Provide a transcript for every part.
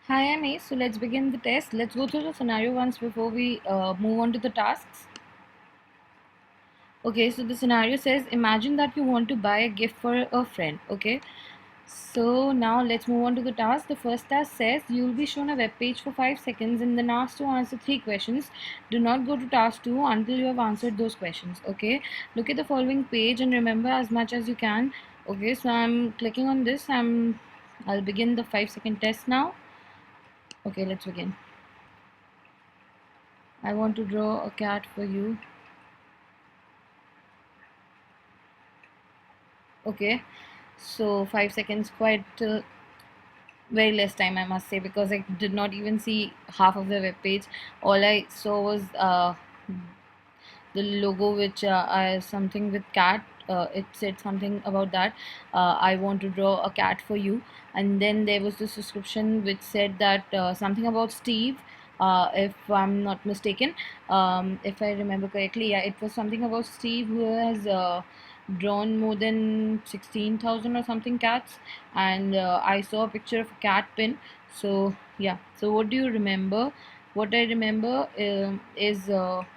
Hi, I'm Ace. So let's begin the test. Let's go through the scenario once before we move on to the tasks. Okay, so the scenario says imagine that you want to buy a gift for a friend. Okay, so now let's move on to the task. The first task says you will be shown a web page for 5 seconds and then asked to answer 3 questions. Do not go to task 2 until you have answered those questions. Okay, look at the following page and remember as much as you can. Okay, so I'm clicking on this. I'll begin the 5-second test now. Okay, let's begin. I want to draw a cat for you. Okay, so 5 seconds, quite very less time, I must say, because I did not even see half of the web page. All I saw was the logo, which something with cat. It said something about that. I want to draw a cat for you, and then there was this description which said that something about Steve. If I'm not mistaken, if I remember correctly, yeah, it was something about Steve who has drawn more than 16,000 or something cats, and I saw a picture of a cat pin. So yeah, so what do you remember? What I remember is,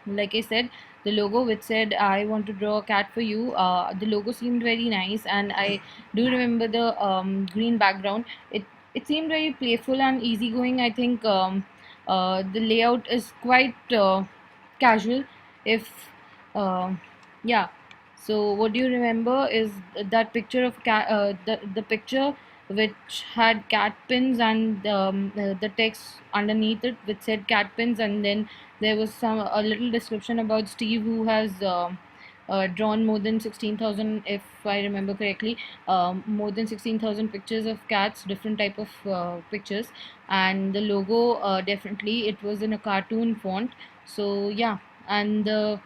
like I said, the logo which said I want to draw a cat for you. The logo seemed very nice, and I do remember the green background. It seemed very playful and easygoing. I think the layout is quite casual. If yeah, so what do you remember is that picture of cat, the picture which had cat pins and the text underneath it which said cat pins, and then there was a little description about Steve who has drawn more than 16,000, if I remember correctly, more than 16,000 pictures of cats, different type of pictures, and the logo, definitely it was in a cartoon font. So yeah, and the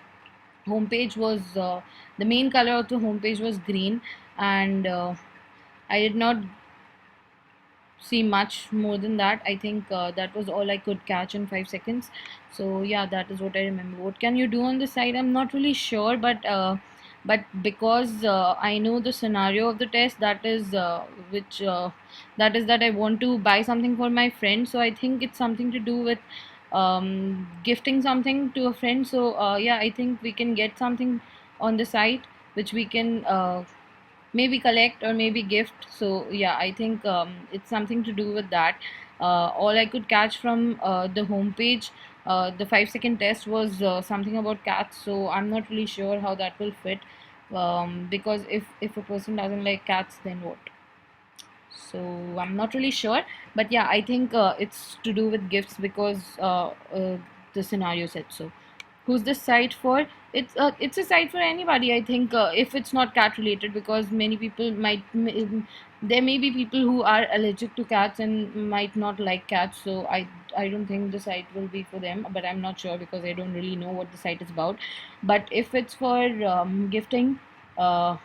homepage was the main color of the homepage was green, and I did not see much more than that. I think that was all I could catch in 5 seconds. So yeah, that is what I remember. What can you do on the side? I'm not really sure, but because I know the scenario of the test, that is which that is that I want to buy something for my friend. So I think it's something to do with gifting something to a friend. So yeah, I think we can get something on the site which we can maybe collect or maybe gift. So yeah, I think it's something to do with that. All I could catch from the homepage, the 5 second test was something about cats, so I'm not really sure how that will fit, because if a person doesn't like cats, then what? So I'm not really sure, but yeah, I think it's to do with gifts because the scenario said so. Who's this site for? It's a site for anybody, I think, if it's not cat related, because many people there may be people who are allergic to cats and might not like cats. So I don't think the site will be for them, but I'm not sure because I don't really know what the site is about. But if it's for gifting uh,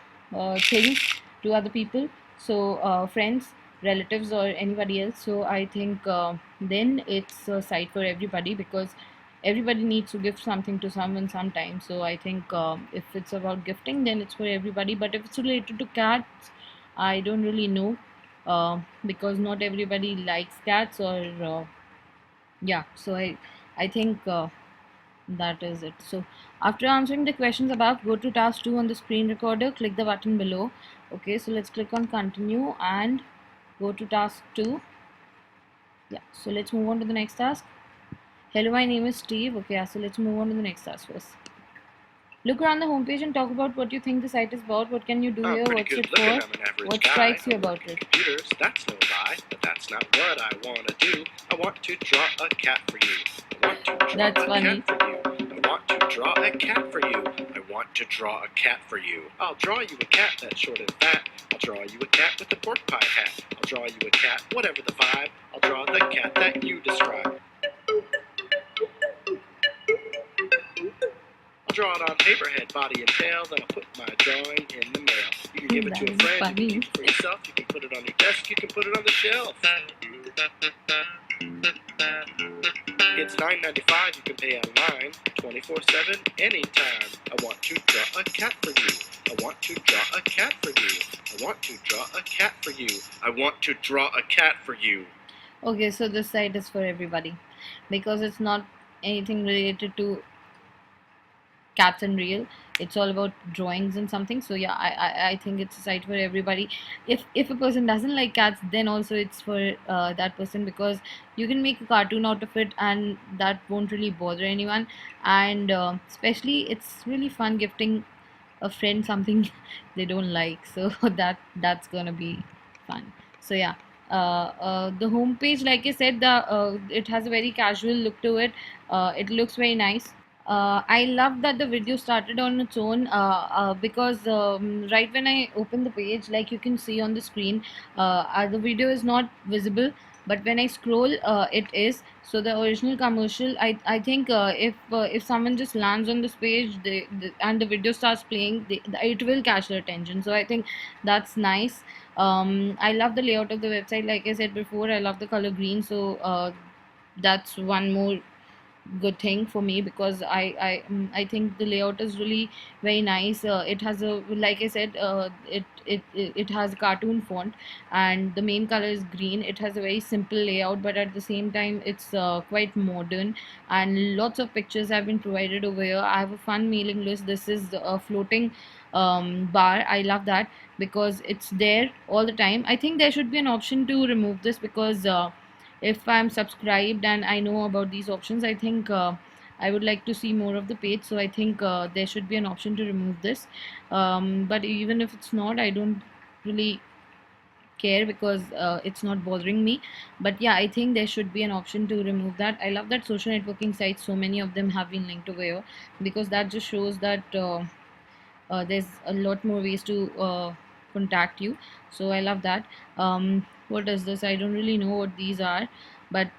things to other people, so friends, relatives, or anybody else, so I think then it's a site for everybody, because everybody needs to gift something to someone sometime. So I think if it's about gifting, then it's for everybody. But if it's related to cats, I don't really know, because not everybody likes cats, or yeah. So I think that is it. So after answering the questions above, go to task 2 on the screen recorder, click the button below. Okay, so let's click on continue and go to task 2. Yeah, so let's move on to the next task. Hello, my name is Steve. Okay, so let's move on to the next task first. Look around the homepage and talk about what you think the site is about. What can you do here? Pretty What's good it looking. for? I'm an average What guy. strikes you I about work in it? computers, that's no lie, but that's not what I want to do. I want to draw a cat for you. I want to draw That's a funny. cat for you. I want to draw a cat for you. I want to draw a cat for you. I'll draw you a cat that's short and fat. I'll draw you a cat with a pork pie hat. I'll draw you a cat, whatever the vibe. I'll draw the cat that you describe. I'll draw it on paper, head, body, and tail, then I'll put my drawing in the mail. You can give it to a friend, you can keep it for yourself, you can put it on your desk, you can put it on the shelf. It's $9.95, you can pay online, 24/7, anytime. I want to draw a cat for you. I want to draw a cat for you. I want to draw a cat for you. I want to draw a cat for you. Okay, so this site is for everybody because it's not anything related to cats and real. It's all about drawings and something. So yeah, I think it's a site for everybody. If a person doesn't like cats, then also it's for that person, because you can make a cartoon out of it and that won't really bother anyone. And especially it's really fun gifting a friend something they don't like, so that's gonna be fun. So yeah, the homepage, like I said, the it has a very casual look to it. It looks very nice. I love that the video started on its own, because right when I open the page, like you can see on the screen, the video is not visible, but when I scroll, it is. So the original commercial, I think if someone just lands on this page, and the video starts playing, it will catch their attention. So I think that's nice. I love the layout of the website. Like I said before, I love the color green. So that's one more good thing for me, because I think the layout is really very nice. It has a, like I said, it has a cartoon font, and the main color is green. It has a very simple layout, but at the same time it's quite modern, and lots of pictures have been provided over here. I have a fun mailing list. This is a floating bar. I love that because it's there all the time. I think there should be an option to remove this, because if I'm subscribed and I know about these options, I think I would like to see more of the page. So I think there should be an option to remove this. But even if it's not, I don't really care, because it's not bothering me. But yeah, I think there should be an option to remove that. I love that social networking sites, so many of them have been linked over here, because that just shows that there's a lot more ways to contact you. So I love that. What is this? I don't really know what these are, but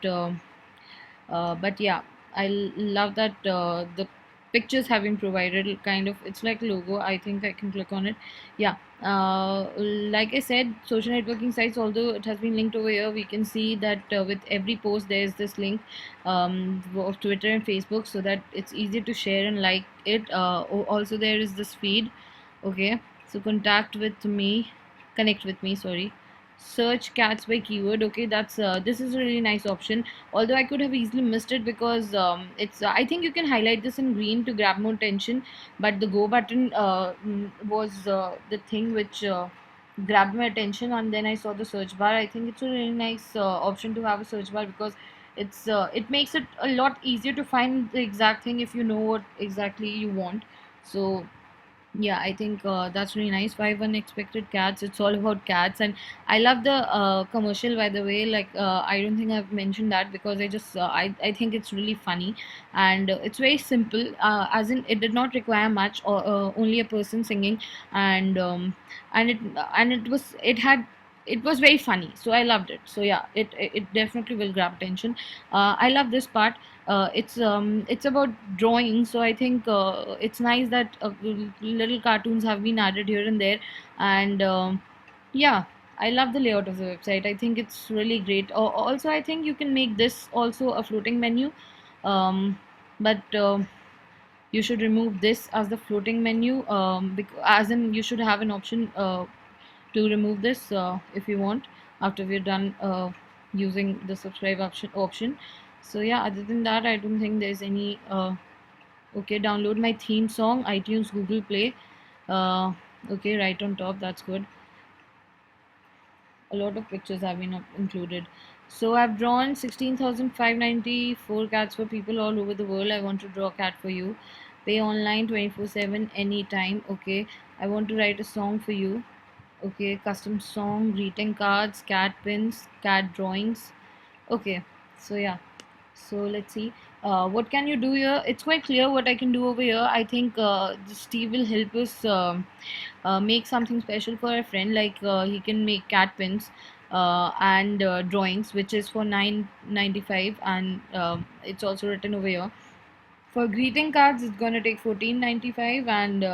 but yeah, love that the pictures have been provided, kind of it's like logo. I think I can click on it. Yeah, like I said, social networking sites, although it has been linked over here, we can see that with every post there's this link of Twitter and Facebook, so that it's easier to share and like it. Also there is this feed. Okay, so connect with me, sorry. Search cats by keyword. Okay, that's this is a really nice option, although I could have easily missed it, because it's I think you can highlight this in green to grab more attention, but the go button was the thing which grabbed my attention. And then I saw the search bar. I think it's a really nice option to have a search bar, because it makes it a lot easier to find the exact thing if you know what exactly you want. So yeah, I think that's really nice. Five unexpected cats. It's all about cats, and I love the commercial. By the way, like I don't think I've mentioned that, because I think it's really funny, and it's very simple. As in, it did not require much, or only a person singing, and and it was very funny. So I loved it. So yeah, it definitely will grab attention. I love this part. It's about drawing, so I think it's nice that little cartoons have been added here and there. And yeah, I love the layout of the website. I think it's really great. Also, I think you can make this also a floating menu, but you should remove this as the floating menu, as in you should have an option to remove this if you want, after we're done using the subscribe option. So yeah, other than that, I don't think there's any okay, download my theme song, iTunes, Google Play. Okay, right on top, that's good. A lot of pictures have been included. So I've drawn 16,594 cats for people all over the world. I want to draw a cat for you. Pay online 24/7 anytime. Okay, I want to write a song for you. Okay, custom song, greeting cards, cat pins, cat drawings. Okay, so yeah, so let's see. What can you do here? It's quite clear what I can do over here. I think Steve will help us make something special for a friend. Like he can make cat pins and drawings, which is for 9.95, and it's also written over here. For greeting cards, it's gonna take 14.95, and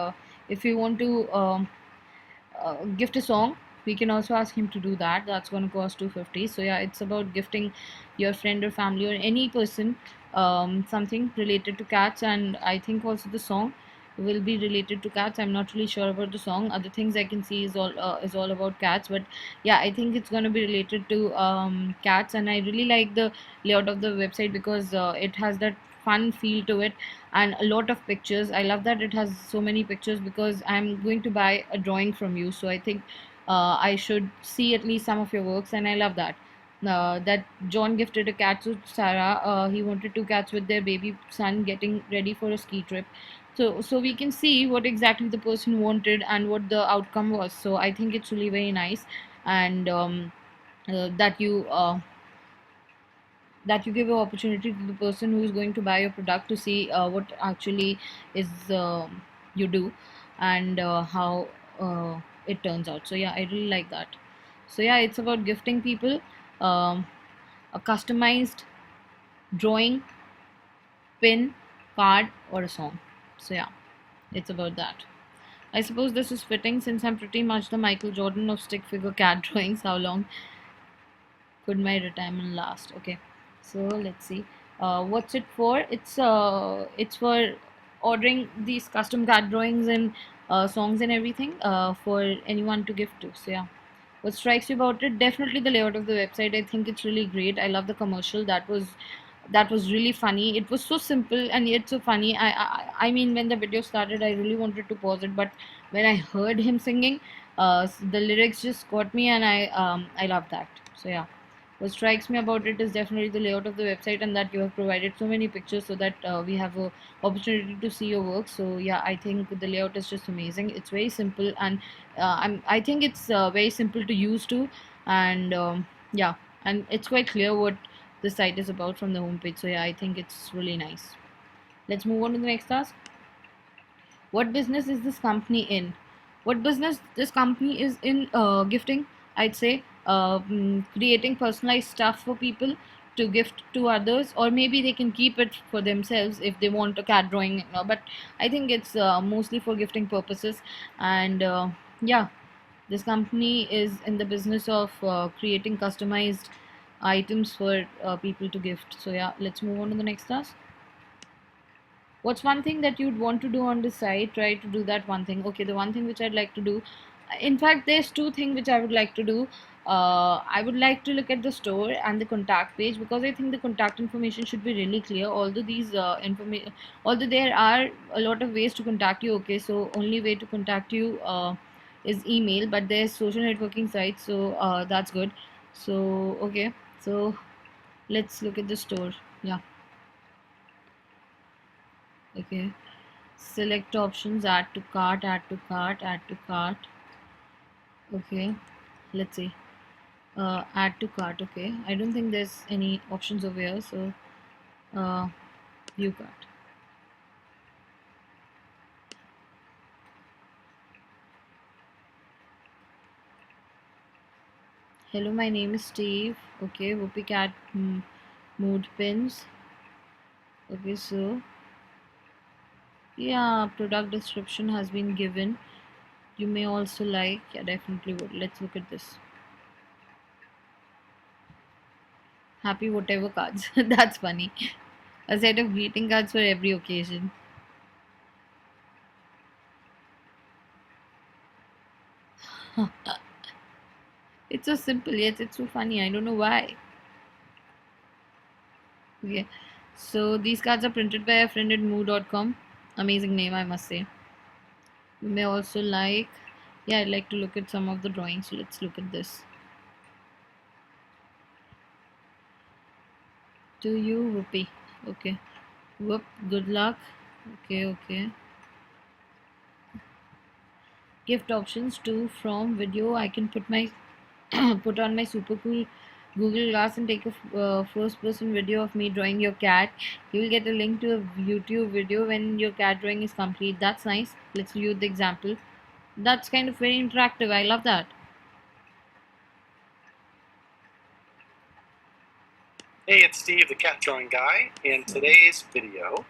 if you want to gift a song, we can also ask him to do that. That's going to cost 250. So yeah, it's about gifting your friend or family or any person something related to cats, and I think also the song. will be related to cats. I'm not really sure about the song. Other things I can see is all about cats, but yeah, I think it's going to be related to cats. And I really like the layout of the website because it has that fun feel to it and a lot of pictures. I love that it has so many pictures because I'm going to buy a drawing from you, so I think I should see at least some of your works, and I love that. That John gifted a cat to Sarah. He wanted two cats with their baby son getting ready for a ski trip. So we can see what exactly the person wanted and what the outcome was. So I think it's really very nice, and that you give an opportunity to the person who is going to buy your product to see what actually is you do, and how it turns out. So yeah, I really like that. So yeah, it's about gifting people um, a customized drawing, pin, card, or a song. So yeah, it's about that. I suppose this is fitting since I'm pretty much the Michael Jordan of stick figure cat drawings. How long could my retirement last? Okay, so let's see. What's it for? It's for ordering these custom card drawings and songs and everything for anyone to gift to. So yeah, what strikes you about it? Definitely the layout of the website. I think it's really great. I love the commercial. That was really funny. It was so simple and yet so funny. I mean, when the video started, I really wanted to pause it, but when I heard him singing, the lyrics just got me, and I love that. So yeah, what strikes me about it is definitely the layout of the website and that you have provided so many pictures so that we have a opportunity to see your work. So yeah, I think the layout is just amazing. It's very simple, and I think it's very simple to use too, and yeah, and it's quite clear what the site is about from the homepage. So yeah, I think it's really nice. Let's move on to the next task. What business is this company in? What business this company is in? Gifting, I'd say. Creating personalized stuff for people to gift to others, or maybe they can keep it for themselves if they want a cat drawing. But I think it's mostly for gifting purposes. And yeah, this company is in the business of creating customized items for people to gift. So yeah, let's move on to the next task. What's one thing that you'd want to do on the site? Try to do that one thing. Okay, the one thing which I'd like to do. In fact, there's two things which I would like to do. I would like to look at the store and the contact page because I think the contact information should be really clear. Although there are a lot of ways to contact you. Okay, so only way to contact you is email, but there's social networking sites, so that's good. So okay, so let's look at the store. Yeah, okay. Select options, add to cart, add to cart, add to cart. Okay, let's see. Add to cart. Okay, I don't think there's any options over here. So, uh, view cart. Hello, my name is Steve. Okay, Whoopi Cat mood pins. Okay, so yeah, product description has been given. You may also like. Yeah, definitely would. Let's look at this. Happy whatever cards. That's funny. A set of greeting cards for every occasion. It's so simple, yet it's so funny. I don't know why. Okay. So these cards are printed by a friend at moo.com. Amazing name, I must say. You may also like, yeah, I'd like to look at some of the drawings. So let's look at this. To you, Whoopi. Okay. Whoop, good luck. Okay, okay. Gift options to from video. I can put my put on my super cool Google Glass and take a first person video of me drawing your cat. You will get a link to a YouTube video when your cat drawing is complete. That's nice. Let's view the example. That's kind of very interactive. I love that. Hey, it's Steve, the cat drawing guy, and today's video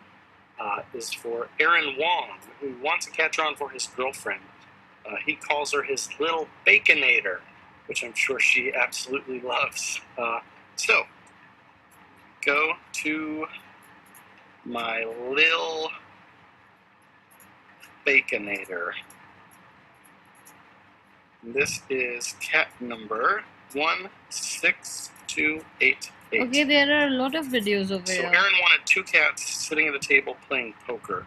is for Aaron Wong, who wants a cat drawn for his girlfriend. He calls her his little Baconator, which I'm sure she absolutely loves. So, go to my Lil Baconator. This is cat number 16288. Okay, there are a lot of videos over So here. Aaron wanted 2 cats sitting at a table playing poker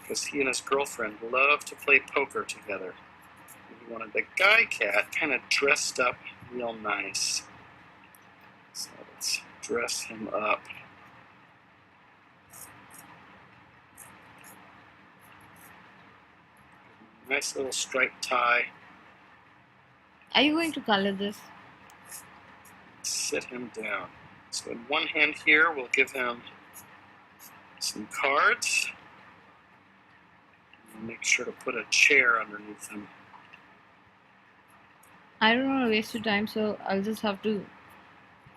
because he and his girlfriend love to play poker together. He wanted the guy cat kind of dressed up real nice. So let's dress him up. Nice little striped tie. Are you going to color this? Sit him down. So in one hand here, we'll give him some cards. And make sure to put a chair underneath him. I don't want to waste your time, so I'll just have to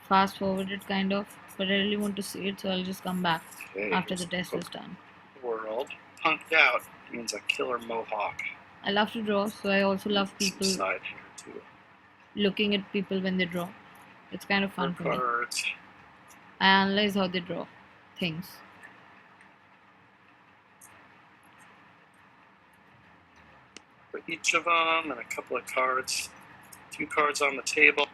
fast forward it kind of. But I really want to see it, so I'll just come back Okay, after the here's test is done. World. Punked out means a killer mohawk. I love to draw, so I also love people Some side here too. looking at people when they draw. It's kind of fun for me. Cards. I analyze how they draw things. For each of them, and a couple of cards. 2 cards on the table.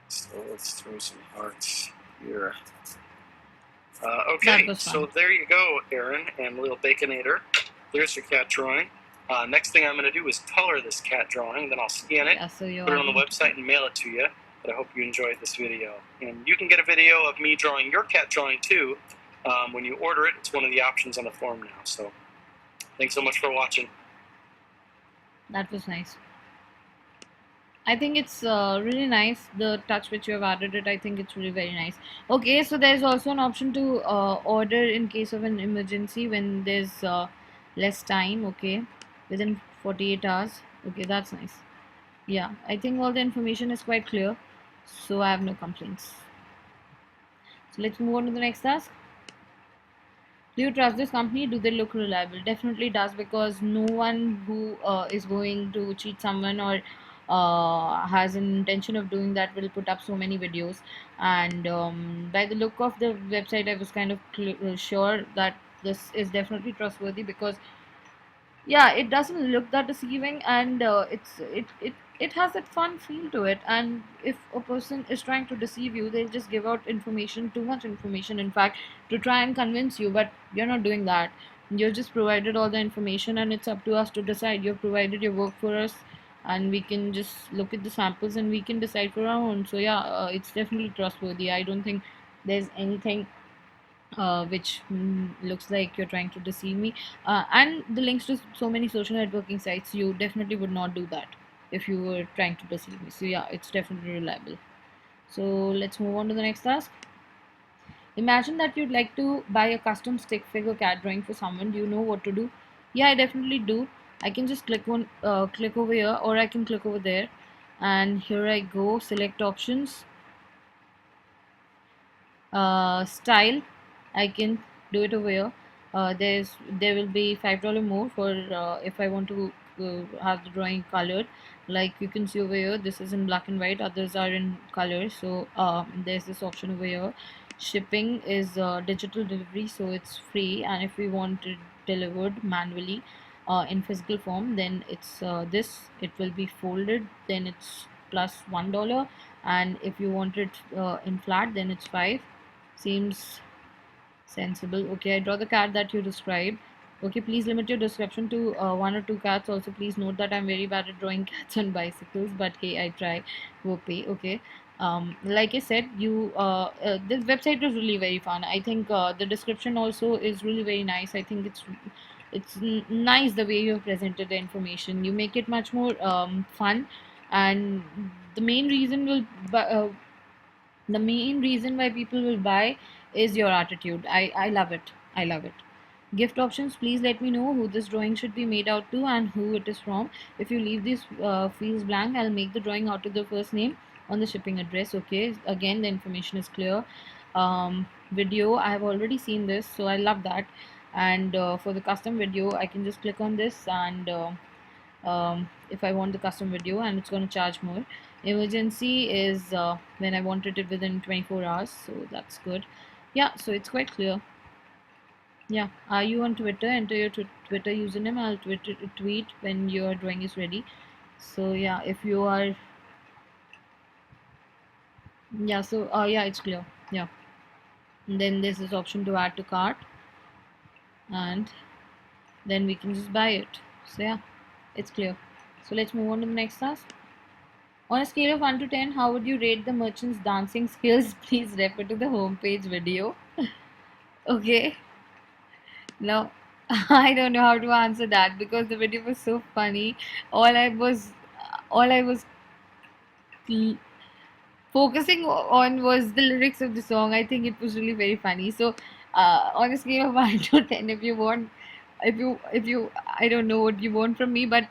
So let's throw some hearts here. Okay, That was fun. so there you go, Aaron and Little Baconator. There's your cat drawing. Next thing I'm going to do is color this cat drawing, then I'll scan it, Yeah, so you're put it on the website, and mail it to you. But I hope you enjoyed this video. And you can get a video of me drawing your cat drawing too. When you order it, it's one of the options on the form now. So thanks so much for watching. That was nice. I think it's really nice, the touch which you have added it. I think it's really very nice. Okay, so there's also an option to order in case of an emergency when there's less time. Okay, within 48 hours. Okay, that's nice. Yeah, I think all the information is quite clear, so I have no complaints. So let's move on to the next task. Do you trust this company? Do they look reliable? Definitely does, because no one who is going to cheat someone or has an intention of doing that will put up so many videos. And by the look of the website, I was kind of sure that this is definitely trustworthy, because yeah, it doesn't look that deceiving, and it has that fun feel to it. And if a person is trying to deceive you, they'll just give out information, too much information in fact, to try and convince you, but you're not doing that. You've just provided all the information, and it's up to us to decide. You've provided your work for us, and we can just look at the samples and we can decide for our own. So yeah, it's definitely trustworthy. I don't think there's anything which looks like you're trying to deceive me. And the links to so many social networking sites, you definitely would not do that if you were trying to deceive me. So yeah, it's definitely reliable. So let's move on to the next task. Imagine that you'd like to buy a custom stick figure cat drawing for someone. Do you know what to do? Yeah, I definitely do. I can just click over here, or I can click over there, and here I go, select options, style. I can do it over here. There will be $5 more for if I want to have the drawing colored. Like you can see over here, this is in black and white, others are in color. So there's this option over here. Shipping is digital delivery, so it's free, and if we want it delivered manually in physical form, then it's this. It will be folded, then it's plus $1, and if you want it in flat, then it's 5. Seems sensible. Okay, I draw the cat that you described. Okay, please limit your description to 1 or 2 cats. Also, please note that I'm very bad at drawing cats on bicycles, but hey, I try. Whoopee. Okay. Like I said, this website is really very fun. I think the description also is really very nice. I think it's nice the way you have presented the information. You make it much more fun, and the main reason will the main reason why people will buy is your attitude. I love it. I love it. Gift options, please let me know who this drawing should be made out to and who it is from. If you leave these fields blank, I'll make the drawing out to the first name on the shipping address. Okay, again the information is clear. Video, I have already seen this, so I love that. And for the custom video, I can just click on this, and if I want the custom video, and it's going to charge more. Emergency is when I wanted it within 24 hours, so that's good. Yeah, so it's quite clear. Yeah. Are you on Twitter? Enter your Twitter username. I'll tweet when your drawing is ready. So yeah, if you are, yeah. So yeah, it's clear. Yeah. And then there's this option to add to cart, and then we can just buy it. So yeah, it's clear. So let's move on to the next task. On a scale of 1 to 10, how would you rate the merchant's dancing skills? Please refer to the homepage video. Okay. Now, I don't know how to answer that because the video was so funny. All I was, all I was l- focusing on was the lyrics of the song. I think it was really very funny. So, on a scale of 1 to 10, if you want, if you, I don't know what you want from me, but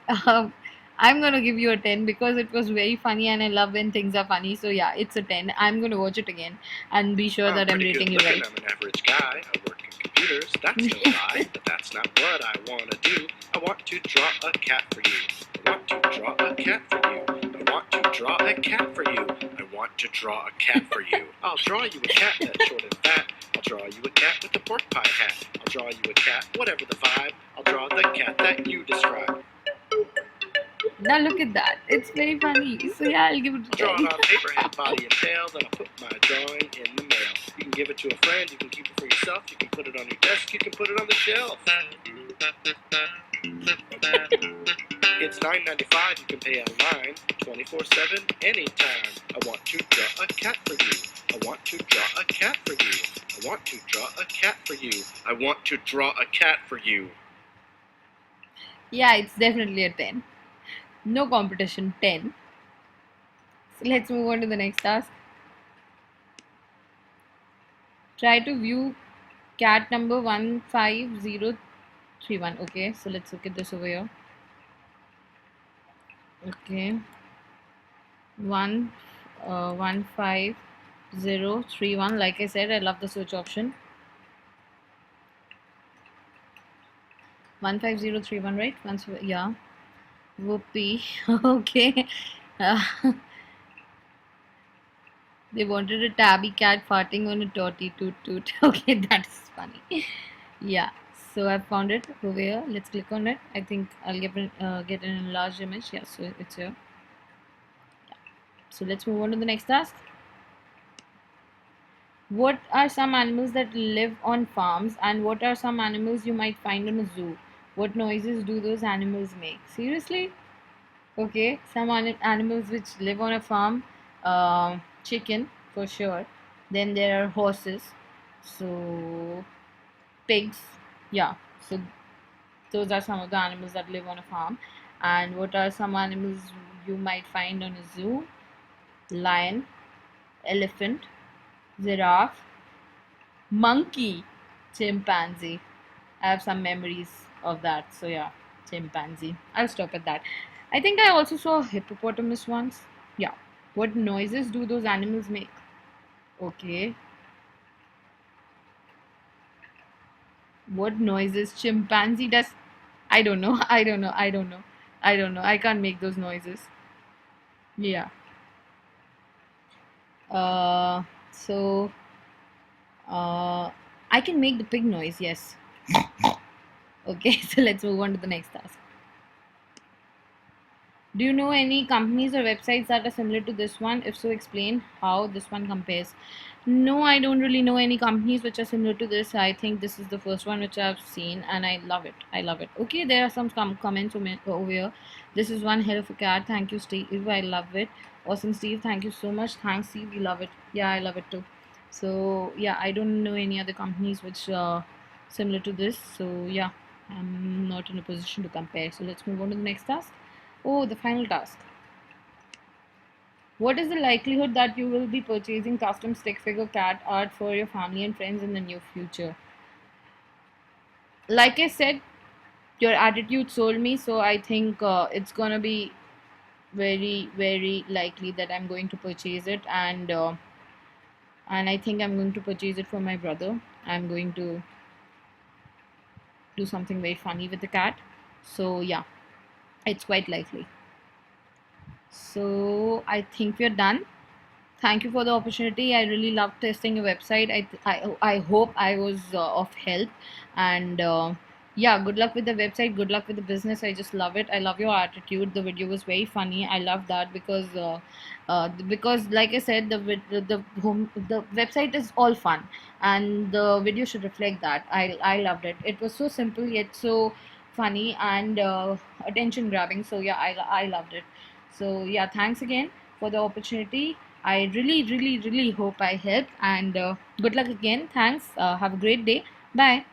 I'm gonna give you a 10 because it was very funny and I love when things are funny. So yeah, it's a 10. I'm gonna watch it again and be sure I'm that I'm pretty good rating you looking, right. I'm an average guy. I work in computers, that's no lie. But that's not what I want to do. I want to draw a cat for you. I want to draw a cat for you. I want to draw a cat for you. I want to draw a cat for you. I'll draw you a cat that's short and fat. I'll draw you a cat with a pork pie hat. I'll draw you a cat, whatever the vibe. I'll draw the cat that you describe. Now look at that. It's very funny. So yeah, I'll give it I'll draw a it 10. on paper, head, body, and tail. Then I'll put my drawing in the mail. You can give it to a friend. You can keep it for yourself. You can put it on your desk. You can put it on the shelf. It's $9.95. You can pay online 24/7 anytime. I want to draw a cat for you. I want to draw a cat for you. I want to draw a cat for you. I want to draw a cat for you. Yeah, it's definitely a 10. No competition, 10. So let's move on to the next task. Try to view cat number 15031. Okay, so let's look at this over here. Okay, 15031. Like I said, I love the search option. 15031, right? Yeah. Whoopee. Okay. Uh, they wanted a tabby cat farting on a torty toot toot. Okay, that's funny. Yeah. So I found it over here. Let's click on it. I think I'll get an enlarged image. Yeah, so it's here. So let's move on to the next task. What are some animals that live on farms, and what are some animals you might find in a zoo? What noises do those animals make? Seriously? Okay, some animals which live on a farm, chicken for sure. Then there are horses, so pigs. Yeah, so those are some of the animals that live on a farm. And what are some animals you might find on a zoo? Lion, elephant, giraffe, monkey, chimpanzee. I have some memories of that. So yeah, chimpanzee. I'll stop at that. I think I also saw a hippopotamus once. Yeah. What noises do those animals make? Okay. What noises chimpanzee does? I don't know. I don't know. I don't know. I don't know. I can't make those noises. Yeah. So I can make the pig noise. Yes. Okay. So let's move on to the next task. Do you know any companies or websites that are similar to this one? If so, explain how this one compares. No, I don't really know any companies which are similar to this. I think this is the first one which I've seen and I love it. I love it. Okay, there are some comments over here. This is one hell of a cat. Thank you, Steve. I love it. Awesome, Steve. Thank you so much. Thanks, Steve. We love it. Yeah, I love it too. So, yeah, I don't know any other companies which are similar to this. So, yeah, I'm not in a position to compare. So, let's move on to the next task. Oh, the final task. What is the likelihood that you will be purchasing custom stick figure cat art for your family and friends in the near future? Like I said, your attitude sold me, so I think it's gonna be very, very likely that I'm going to purchase it, and I think I'm going to purchase it for my brother. I'm going to do something very funny with the cat, so yeah, it's quite likely. So I think we're done. Thank you for the opportunity. I really love testing your website. I hope I was of help. And yeah, good luck with the website. Good luck with the business. I just love it. I love your attitude. The video was very funny. I love that because like I said, the website is all fun, and the video should reflect that. I loved it. It was so simple yet so funny and attention grabbing. So yeah, I loved it. So yeah, thanks again for the opportunity. I really, really, really hope I helped. And good luck again. Thanks. Have a great day. Bye.